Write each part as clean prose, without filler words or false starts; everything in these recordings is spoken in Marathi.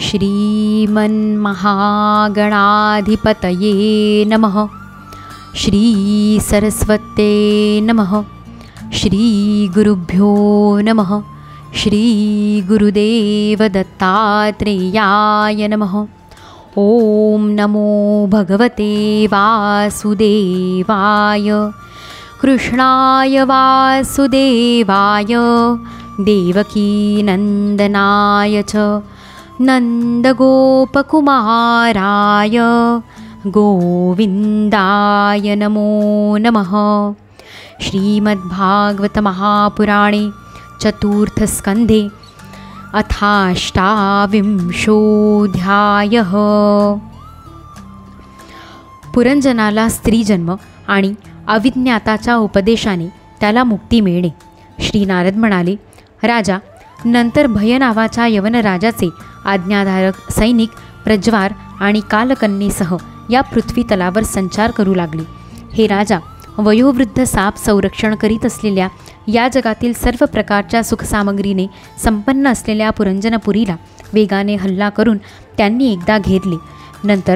श्रीमन्महागणाधिपतये नमः। श्री सरस्वते नमः। श्री गुरुभ्यो नमः। श्री गुरुदेव दत्तात्रेयाय नमः। ओम नमो भगवते वासुदेवाय। कृष्णाय वासुदेवाय देवकी नंदनाय च नंदगोपकुमाराय गोविंदाय नमो नमः। श्रीमद्भागवत महापुराणे चतुर्थस्कंधे अथाष्टाविंशोऽध्यायः। पुरंजनाला स्त्रीजन्म आणि अविज्ञाताच्या उपदेशाने त्याला मुक्ती मिळणे। श्री नारद म्हणाले, राजा, नंतर भय नावाच्या यवनराजाचे आज्ञाधारक सैनिक प्रज्वार आणि कालकन्येसह या पृथ्वी तलावर संचार करू लागले। हे राजा, वयोवृद्ध साप संरक्षण करीत असलेल्या या जगातील सर्व प्रकारच्या सुखसामग्रीने संपन्न असलेल्या पुरंजनपुरीला वेगाने हल्ला करून त्यांनी एकदा घेरले। नंतर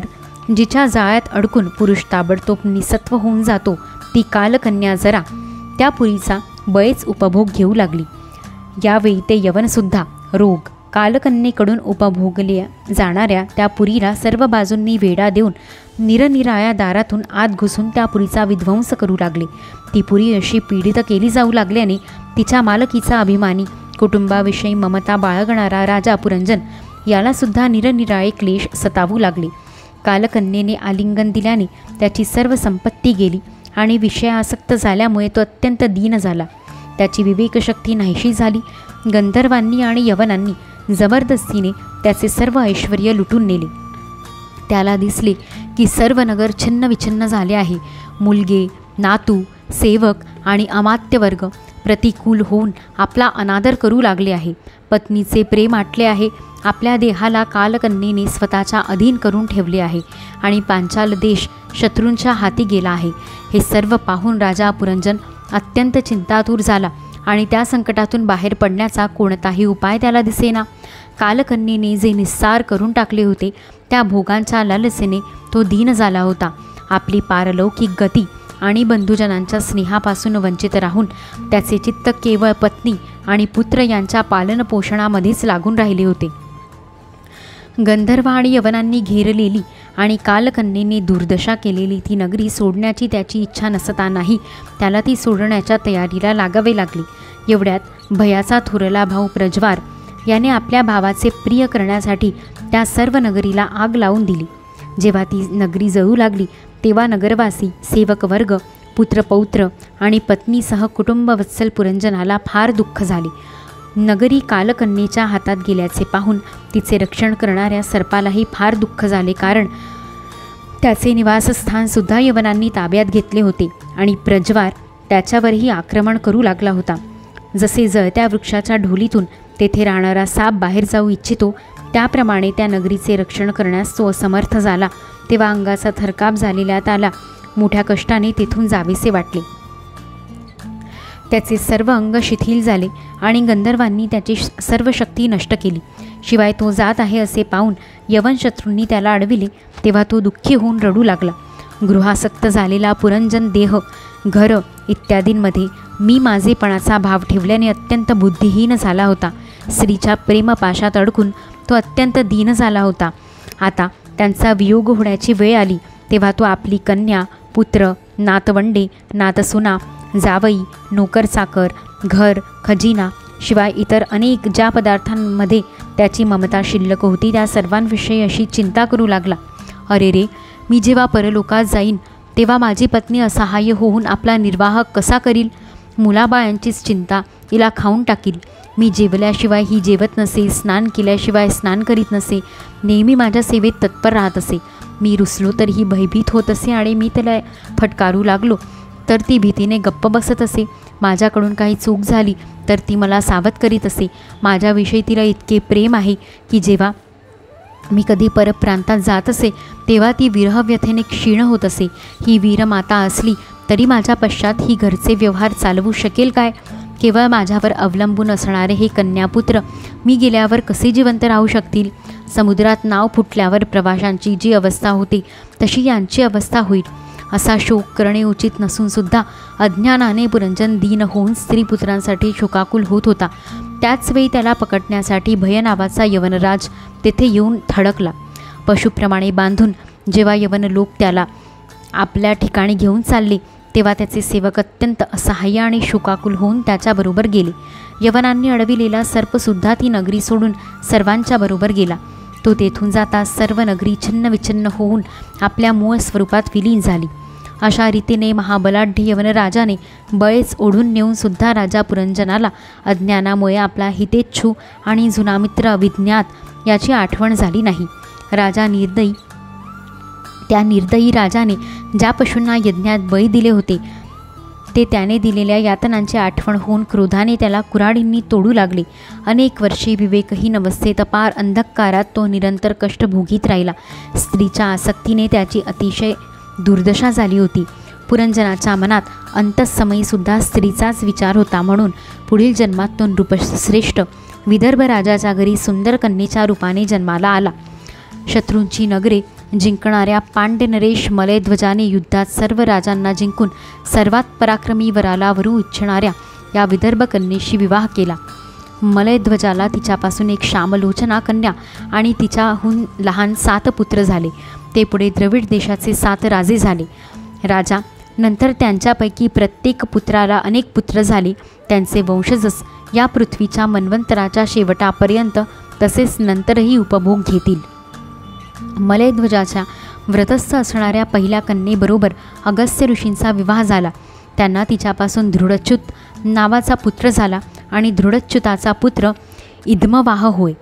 जिच्या जाळ्यात अडकून पुरुष ताबडतोब निसत्व होऊन जातो, ती कालकन्या जरा त्या पुरीचा बळेच उपभोग घेऊ लागली। यावेळी ते यवनसुद्धा रोग कालकन्येकडून उपभोगल्या जाणाऱ्या त्या पुरीला सर्व बाजूंनी वेढा देऊन निरनिराळ्या दारातून आत घुसून त्या पुरीचा विध्वंस करू लागले। ती पुरी अशी पीडित केली जाऊ लागल्याने तिच्या मालकीचा अभिमानी कुटुंबाविषयी ममता बाळगणारा राजा पुरंजन यालासुद्धा निरनिराळे क्लेश सतावू लागले। कालकन्येने आलिंगन दिल्याने त्याची सर्व संपत्ती गेली आणि विषयासक्त झाल्यामुळे तो अत्यंत दीन झाला। त्याची विवेकशक्ती नाहीशी झाली। गंधर्वांनी आणि यवनांनी जबरदस्तीने त्याचे सर्व ऐश्वर्य लुटून नेले। त्याला दिसले की सर्व नगर छिन्न विछिन्न झाले आहे। मुलगे, नातू, सेवक आणि अमात्यवर्ग प्रतिकूल होऊन आपला अनादर करू लागले आहे। पत्नीचे प्रेम आटले आहे। आपल्या देहाला कालकन्येने स्वतःच्या अधीन करून ठेवले आहे आणि पांचाल देश शत्रूंच्या हाती गेला आहे। हे सर्व पाहून राजा पुरंजन अत्यंत चिंतातूर झाला आणि त्या संकटातून बाहेर पडण्याचा कोणताही उपाय त्याला दिसेना। कालकन्येने जे निस्सार करून टाकले होते त्या भोगांच्या लालसेने तो दीन झाला होता। आपली पारलौकिक गती आणि बंधुजनांच्या स्नेहापासून वंचित राहून त्याचे चित्त केवळ पत्नी आणि पुत्र यांच्या पालनपोषणामध्येच लागून राहिले होते। गंधर्व आणि यवनांनी घेरलेली आणि कालकन्येने दुर्दशा केलेली ती नगरी सोडण्याची त्याची इच्छा नसतानाही त्याला ती सोडण्याच्या तयारीला लागावे लागली। एवढ्यात भयाचा थोरला भाऊ प्रज्वार याने आपल्या भावाचे प्रिय करण्यासाठी त्या सर्व नगरीला आग लावून दिली। जेव्हा ती नगरी जळू लागली तेव्हा नगरवासी, सेवकवर्ग, पुत्रपौत्र आणि पत्नीसह कुटुंबवत्सल पुरंजनाला फार दुःख झाले। नगरी कालकन्येच्या हातात गेल्याचे पाहून तिचे रक्षण करणाऱ्या सर्पालाही फार दुःख झाले, कारण त्याचे निवासस्थानसुद्धा यवनांनी ताब्यात घेतले होते आणि प्रज्वार त्याच्यावरही आक्रमण करू लागला होता। जसे जळत्या वृक्षाच्या ढोलीतून तेथे राहणारा साप बाहेर जाऊ इच्छितो त्याप्रमाणे त्या नगरीचे रक्षण करण्यास तो असमर्थ झाला। तेव्हा अंगाचा थरकाप झालेल्या त्याला मोठ्या कष्टाने तेथून जावेसे वाटले। त्याचे सर्व अंग शिथिल झाले आणि गंधर्वांनी त्याची सर्व शक्ती नष्ट केली। शिवाय तो जात आहे असे पाहून यवन शत्रूंनी त्याला अडविले तेव्हा तो दुःखी होऊन रडू लागला। गृहासक्त झालेला पुरंजन देह, घर इत्यादींमध्ये मी माझेपणाचा भाव ठेवल्याने अत्यंत बुद्धिहीन झाला होता। स्त्रीच्या प्रेमपाशात अडकून तो अत्यंत दीन झाला होता। आता त्यांचा वियोग होण्याची वेळ आली तेव्हा तो आपली कन्या, पुत्र, नातवंडे, नातसुना, जावई, नोकर-चाकर, घर, खजिना शिवाय इतर अनेक ज्या पदार्थांमध्ये त्याची ममता शिल्लक होती त्या सर्वांविषयी अशी चिंता करू लागला। अरे रे, मी जेव्हा परलोकात जाईन तेव्हा माझी पत्नी असहाय्य होऊन आपला निर्वाह कसा करील? मुलाबाळांचीच चिंता हिला खाऊन टाकील। मी जेवल्याशिवाय ही जेवत नसे, स्नान केल्याशिवाय स्नान करीत नसे, नेहमी माझ्या सेवेत तत्पर राहत असे। मी रुसलो तर ही भयभीत होत असे आणि मी त्याला फटकारू लागलो तर ती भीतीने गप्प बसत असे। माझ्याकडून काही चूक झाली तर ती मला सावध करीत असे। माझ्याविषयी तिला इतके प्रेम आहे की जेव्हा मी कधी परप्रांतात जात असे तेव्हा ती विरहव्यथेने क्षीण होत असे। ही वीरमाता असली तरी माझ्या पश्चात ही घरचे व्यवहार चालवू शकेल काय? केवळ माझ्यावर अवलंबून असणारे हे कन्यापुत्र मी गेल्यावर कसे जिवंत राहू शकतील? समुद्रात नाव फुटल्यावर प्रवाशांची जी अवस्था होते तशी यांची अवस्था होईल. असा शोक करणे उचित नसूनसुद्धा अज्ञानाने पुरंजन दीन होऊन स्त्रीपुत्रांसाठी शोकाकुल होत होता. त्याचवेळी त्याला पकडण्यासाठी भय नावाचा यवनराज तेथे येऊन थडकला. पशुप्रमाणे बांधून जेव्हा यवन लोक त्याला आपल्या ठिकाणी घेऊन चालले तेव्हा त्याचे सेवक अत्यंत असहाय्य आणि शोकाकुल होऊन त्याच्याबरोबर गेले. यवनांनी अडविलेला सर्पसुद्धा ती नगरी सोडून सर्वांच्या बरोबर गेला. तो तेथून जाता सर्व नगरी छिन्नविच्छिन्न होऊन आपल्या मूळ स्वरूपात विलीन झाली. अशा रीतीने महाबलाढ्य यवनराजाने बळेच ओढून नेऊन सुद्धा राजा पुरंजनाला अज्ञानामुळे आपला हितेच्छू आणि जुना मित्र अविज्ञात याची आठवण झाली नाही. त्या निर्दयी राजाने ज्या पशूंना यज्ञात बळी दिले होते ते त्याने दिलेल्या यातनांची आठवण होऊन क्रोधाने त्याला कुऱ्हाडींनी तोडू लागले. अनेक वर्षे विवेकहीन अवस्थेत अपार अंधकारात तो निरंतर कष्ट भोगीत राहिला. स्त्रीच्या आसक्तीने त्याची अतिशय दुर्दशा झाली होती. पुरंजनाच्या मनात अंतःसमयीसुद्धा स्त्रीचाच विचार होता. म्हणून पुढील जन्मात तो नृपश्रेष्ठ विदर्भ राजाच्या घरी सुंदर कन्येच्या रूपाने जन्माला आला. शत्रूंची नगरे जिंकणाऱ्या पांड्यनरेश मलयध्वजाने युद्धात सर्व राजांना जिंकून सर्वात पराक्रमी वराला वरू इच्छिणाऱ्या या विदर्भ कन्येशी विवाह केला. मलयध्वजाला तिच्यापासून एक श्यामलोचना कन्या आणि तिच्याहून लहान 7 पुत्र झाले. ते पुढे द्रविड देशाचे 7 राजे झाले. राजा नंतर त्यांच्यापैकी प्रत्येक पुत्राला अनेक पुत्र झाले. त्यांचे वंशजच या पृथ्वीच्या मन्वंतराच्या शेवटापर्यंत तसेच नंतरही उपभोग घेतील. मलयध्वजाच्या व्रतस्थ असणाऱ्या पहिल्या कन्येबरोबर अगस्त्य ऋषींचा विवाह झाला. त्यांना तिच्यापासून दृढच्युत नावाचा पुत्र झाला आणि दृढच्युताचा पुत्र इद्मवाह होय.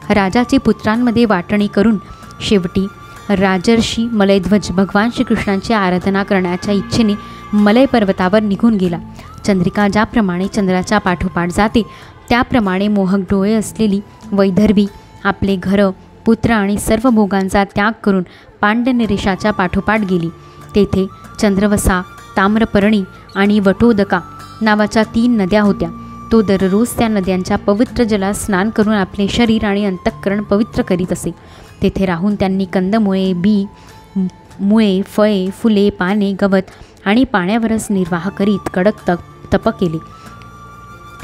राजाची पुत्रांमध्ये वाटणी करून शेवटी राजर्षी मलयध्वज भगवान श्रीकृष्णांची आराधना करण्याच्या इच्छेने मलय पर्वतावर निघून गेला. चंद्रिका ज्याप्रमाणे चंद्राच्या पाठोपाठ जाते त्याप्रमाणे मोहक डोळे असलेली वैदर्भी आपले घरं पुत्र आणि सर्व भोगांचा त्याग करून पांड्यनरेशाच्या पाठोपाठ गेली. तेथे चंद्रवसा, ताम्रपर्णी आणि वटोदका नावाच्या 3 नद्या होत्या. तो दररोज त्या नद्यांच्या पवित्र जलात स्नान करून आपले शरीर आणि अंतःकरण पवित्र करीत असे. तेथे राहून त्यांनी कंदमुळे, मुळे, फळे, फुले, पाने, गवत आणि पाण्यावरच निर्वाह करीत कडक तप केले.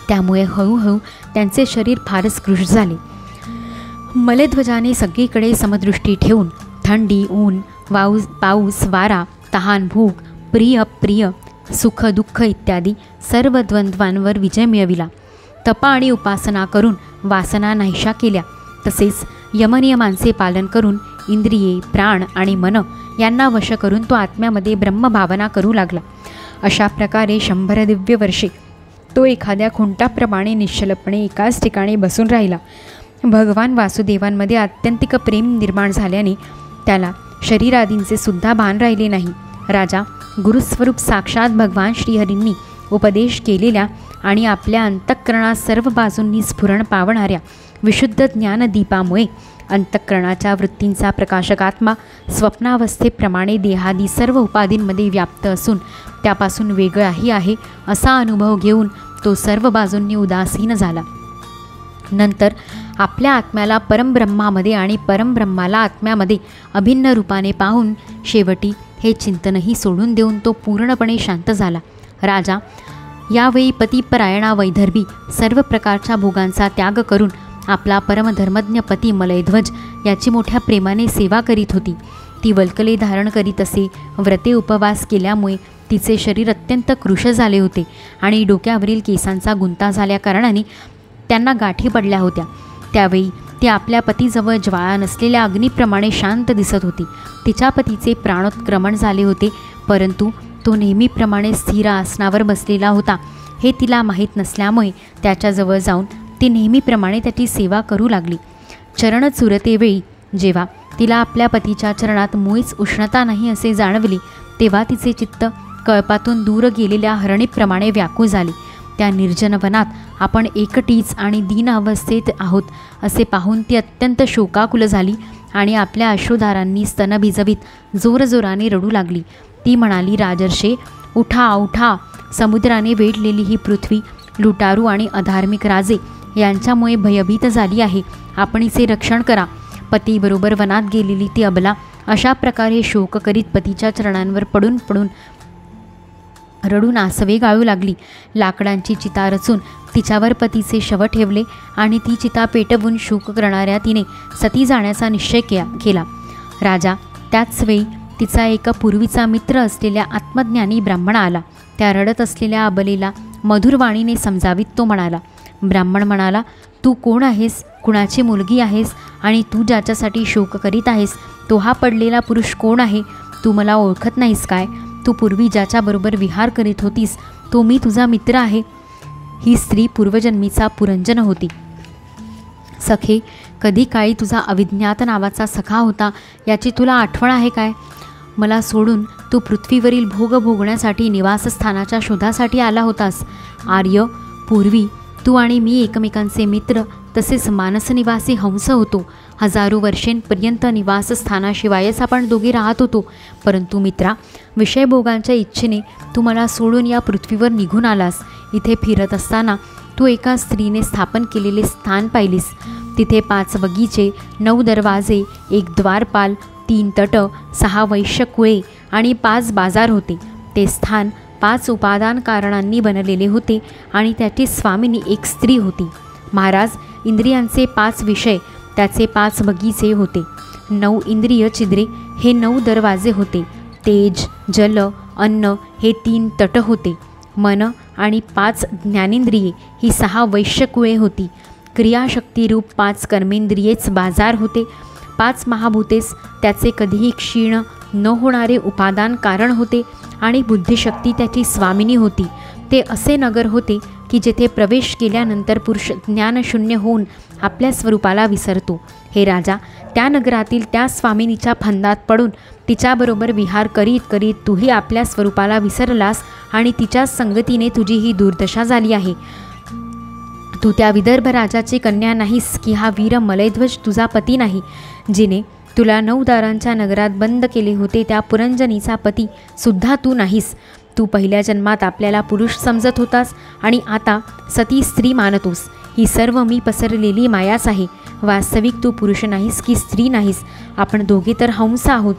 त्यामुळे हळूहळू त्यांचे शरीर फारच कृश झाले. मलयध्वजाने सगळीकडे समदृष्टी ठेवून थंडी, ऊन, पाऊस, वारा, तहान, भूक, प्रिय अप्रिय, सुख दुःख इत्यादी सर्व द्वंद्वांवर विजय मिळविला. तप आणि उपासना करून वासना नाहीशा केल्या. तसेच यमनियमांचे पालन करून इंद्रिये, प्राण आणि मन यांना वश करून तो आत्म्यामध्ये ब्रह्मभावना करू लागला. अशा प्रकारे 100 दिव्य वर्षे तो एखाद्या खुंटाप्रमाणे निश्चलपणे एकाच ठिकाणी बसून राहिला. भगवान वासुदेवांमध्ये आत्यंतिक प्रेम निर्माण झाल्याने त्याला शरीरादींचे सुद्धा भान राहिले नाही. राजा गुरुस्वरूप साक्षात भगवान श्रीहरींनी उपदेश केलेल्या आणि आपल्या अंतःकरणात सर्व बाजूंनी स्फुरण पावणाऱ्या विशुद्ध ज्ञानदीपामुळे अंतःकरणाच्या वृत्तींचा प्रकाशकात्मा स्वप्नावस्थेप्रमाणे देहादी सर्व उपाधींमध्ये व्याप्त असून त्यापासून वेगळाही आहे असा अनुभव घेऊन तो सर्व बाजूंनी उदासीन झाला. नंतर आपल्या आत्म्याला परमब्रह्मामध्ये आणि परमब्रह्माला आत्म्यामध्ये अभिन्न रूपाने पाहून शेवटी हे चिंतनही सोडून देऊन तो पूर्णपणे शांत झाला. राजा यावेळी पतिपरायणा वैदर्भी सर्व प्रकारच्या भोगांचा त्याग करून आपला परमधर्मज्ञ पती मलयध्वज याची मोठ्या प्रेमाने सेवा करीत होती. ती वल्कले धारण करीत असे. व्रते उपवास केल्यामुळे तिचे शरीर अत्यंत कृश झाले होते आणि डोक्यावरील केसांचा गुंता झाल्याकारणाने त्यांना गाठी पडल्या होत्या. त्यावेळी ती आपल्या पतीजवळ ज्वाळा नसलेल्या अग्नीप्रमाणे शांत दिसत होती. तिच्या पतीचे प्राणोत्क्रमण झाले होते, परंतु तो नेहमीप्रमाणे स्थिर आसनावर बसलेला होता हे तिला माहीत नसल्यामुळे त्याच्याजवळ जाऊन ती नेहमीप्रमाणे त्याची सेवा करू लागली. चरण चुरतेवेळी जेव्हा तिला आपल्या पतीच्या चरणात मुळीच उष्णता नाही असे जाणवले तेव्हा तिचे चित्त कळपातून दूर गेलेल्या हरणीप्रमाणे व्याकुळ झाले. त्या निर्जन वनात आपण एकटीच आणि दीन अवस्थेत आहोत असे पाहून ती अत्यंत शोकाकुल झाली आणि आपल्या अश्रुधारांनी स्तन भिजवीत जोरजोराने रडू लागली. ती म्हणाली, राजर्षे, उठा उठा, समुद्राने वेढलेली ही पृथ्वी लुटारू आणि अधार्मिक राजे यांच्यामुळे भयभीत झाली आहे. आपण हिचे रक्षण करा. पतीबरोबर वनात गेलेली ती अबला अशा प्रकारे शोक करीत पतीच्या चरणांवर पडून पडून रडून आसवे गाळू लागली. लाकडांची चिता रचून तिच्यावर पतीचे शव ठेवले आणि ती चिता पेटवून शोक करणाऱ्या तिने सती जाण्याचा निश्चय केला. राजा त्याच वेळी तिचा एका पूर्वीचा मित्र असलेल्या आत्मज्ञानी ब्राह्मण आला. त्या रडत असलेल्या अबलेला मधुरवाणीने समजावीत तो म्हणाला. ब्राह्मण म्हणाला, तू कोण आहेस, कुणाची मुलगी आहेस आणि तू ज्याच्यासाठी शोक करीत आहेस तो हा पडलेला पुरुष कोण आहे? तू मला ओळखत नाहीस काय? तू पूर्वी ज्याच्याबरोबर विहार करीत होतीस तो मी तुझा मित्र आहे. ही स्त्री पूर्वजन्मीचा पुरंजन होती. सखे, कधी काळी तुझा अविज्ञात नावाचा सखा होता याची तुला आठवण आहे काय? मला सोडून तू पृथ्वीवरील भोग भोगण्यासाठी निवासस्थानाच्या शोधासाठी आला होतास. आर्य, पूर्वी तू आणि मी एकमेकांचे मित्र तसेच मानसनिवासी हंस होतो. हजारो वर्षांपर्यंत निवासस्थानाशिवायच आपण दोघे राहत होतो. परंतु मित्रा, विषयभोगांच्या इच्छेने तू मला सोडून या पृथ्वीवर निघून आलास. इथे फिरत असताना तू एका स्त्रीने स्थापन केलेले स्थान पाहिलीस. तिथे 5 बगीचे, 9 दरवाजे, 1 द्वारपाल, 3 तट, 6 वैश्य कुळे आणि 5 बाजार होते. ते स्थान 5 उपादान कारणांनी बनलेले होते आणि त्याची स्वामिनी एक स्त्री होती. महाराज, इंद्रियांचे 5 विषय त्याचे 5 बगीचे होते. 9 इंद्रिय छिद्रे हे 9 दरवाजे होते. तेज, जल, अन्न हे 3 तट होते. मन आणि 5 ज्ञानेंद्रिये ही 6 वैश्यकुळे होती. क्रियाशक्तीरूप 5 कर्मेंद्रियेच बाजार होते. 5 महाभूतेस त्याचे कधीही क्षीण न होणारे उपादान कारण होते आणि बुद्धिशक्ती त्याची स्वामिनी होती. ते असे नगर होते की जेथे प्रवेश केल्यानंतर पुरुष ज्ञानशून्य होऊन आपल्या स्वरूपाला विसरतो. हे राजा, त्या नगरातील त्या स्वामिनीच्या फंदात पडून तिच्याबरोबर विहार करीत करीत तूही आपल्या स्वरूपाला विसरलास आणि तिच्या संगतीने तुझी ही दुर्दशा झाली आहे. तू त्या विदर्भ राजाची कन्या नाहीस की हा वीर मलयध्वज तुझा पती नाही? जिने तुला 9 दारांच्या नगरात बंद केले होते त्या पुरंजनीचा पती सुद्धा तू नाहीस. तू पहिल्या जन्मात आपल्याला पुरुष समजत होतास आणि आता सती स्त्री मानतोस. ही सर्व मी पसरलेली मायाच आहे. वास्तविक तू पुरुष नाहीस की स्त्री नाहीस. आपण दोघे तर हंस आहोत.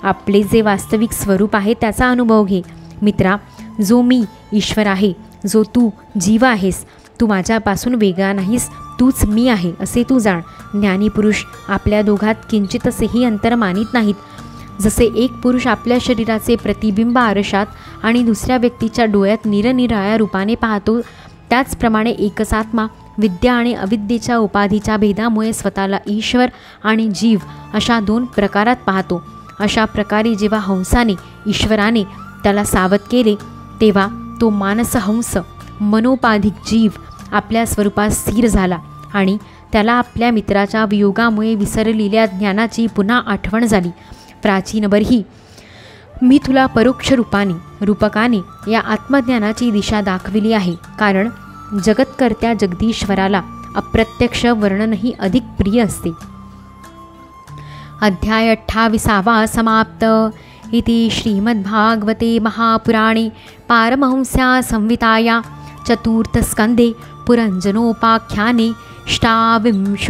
आपले जे वास्तविक स्वरूप आहे त्याचा अनुभव घे. मित्रा, जो मी ईश्वर आहे, जो तू जीव आहेस, तू माझ्यापासून वेगळा नाहीस, तूच मी आहे असे तू जाण. ज्ञानी पुरुष आपल्या दोघात किंचितसेही अंतर मानित नाहीत. जसे एक पुरुष आपल्या शरीराचे प्रतिबिंब आरशात आणि दुसऱ्या व्यक्तीच्या डोळ्यात निरनिराळ्या रूपाने पाहतो, त्याचप्रमाणे एकच आत्मा विद्या आणि अविद्येच्या उपाधीच्या भेदामुळे स्वतःला ईश्वर आणि जीव अशा 2 प्रकारात पाहतो. अशा प्रकारे जेव्हा हंसाने ईश्वराने त्याला सावध केले तेव्हा तो मानसहंस मनोपाधिक जीव आपल्या स्वरूपात स्थिर झाला आणि त्याला आपल्या मित्राच्या वियोगामुळे विसरलेल्या ज्ञानाची पुन्हा आठवण झाली. प्राचीनभरही मी तुला परोक्ष रूपकाने या आत्मज्ञानाची दिशा दाखविली आहे. कारण जगतकर्त्या जगदीश्वराला अप्रत्यक्ष वर्णनही अधिक प्रिय असते. अध्याय 28 समाप्त. इति श्रीमद्भागवते महापुराणे पारमहंस्या संहिताया चतुर्थस्कन्धे पुरञ्जनोपाख्याने 28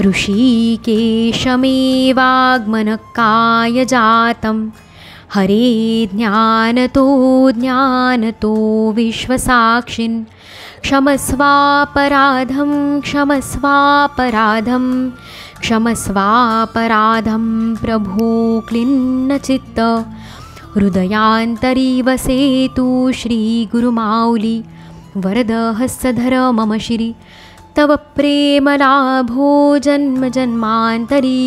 ऋषिकेशमेवागमनकाय जातं हरे ज्ञानतो विश्वसाक्षिन् क्षमस्वापराधं प्रभो क्लिन्नचित्त हृदयान्तरी वसेतु श्रीगुरुमाऊली वरदहस्तधर मम श्री तव प्रेमलाभो जन्मजन्मान्तरी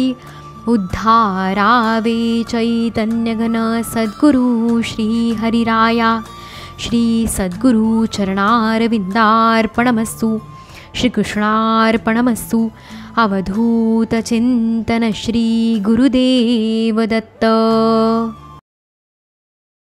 उद्धारावे चैतन्यघन सद्गुरु श्रीहरिराया श्री सद्गुरु चरणारविन्दार्पणमस्तु. श्रीकृष्णार्पणमस्तु. अवधूतचिन्तन श्री गुरुदेव दत्त.